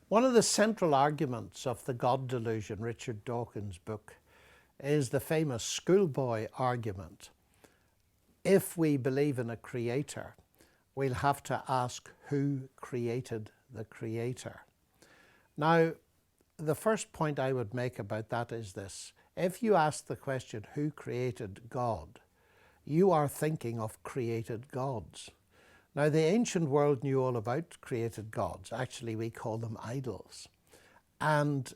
One of the central arguments of the God delusion, Richard Dawkins' book, is the famous schoolboy argument. If we believe in a creator, we'll have to ask who created the creator. Now, the first point I would make about that is this. If you ask the question, who created God, you are thinking of created gods. Now, the ancient world knew all about created gods. Actually, we call them idols. And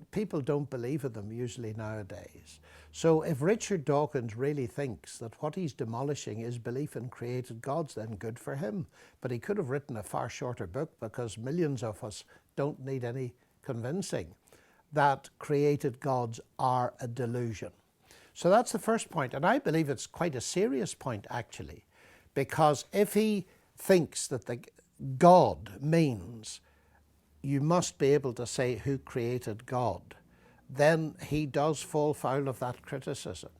people don't believe in them usually nowadays. So if Richard Dawkins really thinks that what he's demolishing is belief in created gods, then good for him. But he could have written a far shorter book, because millions of us don't need any convincing that created gods are a delusion. So that's the first point. And I believe it's quite a serious point, actually, because if he thinks that the God means you must be able to say who created God, then he does fall foul of that criticism.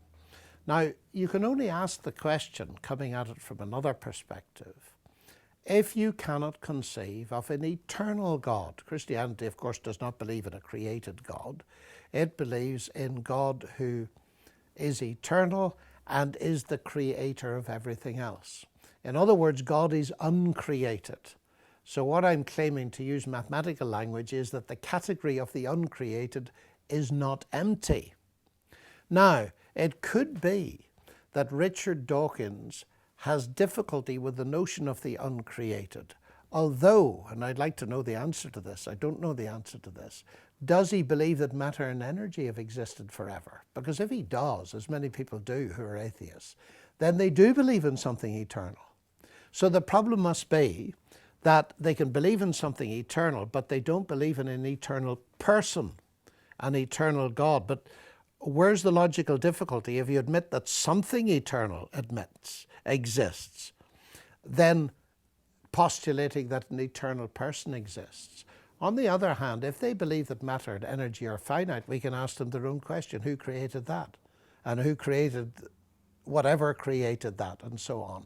Now, you can only ask the question, coming at it from another perspective, if you cannot conceive of an eternal God. Christianity, of course, does not believe in a created God. It believes in God who is eternal and is the creator of everything else. In other words, God is uncreated. So what I'm claiming, to use mathematical language, is that the category of the uncreated is not empty. Now, it could be that Richard Dawkins has difficulty with the notion of the uncreated, although, and I'd like to know the answer to this, I don't know the answer to this, does he believe that matter and energy have existed forever? Because if he does, as many people do who are atheists, then they do believe in something eternal. So the problem must be that they can believe in something eternal, but they don't believe in an eternal person, an eternal God. But where's the logical difficulty? If you admit that something eternal exists, then postulating that an eternal person exists. On the other hand, if they believe that matter and energy are finite, we can ask them their own question: who created that? And who created whatever created that, and so on.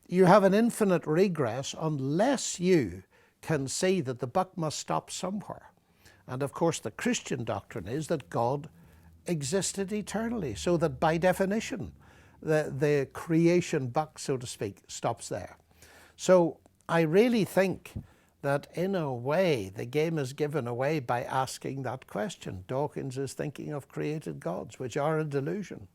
You have an infinite regress unless you can see that the buck must stop somewhere. And of course, the Christian doctrine is that God existed eternally, so that by definition, the creation buck, so to speak, stops there. So I really think that in a way, the game is given away by asking that question. Dawkins is thinking of created gods, which are a delusion.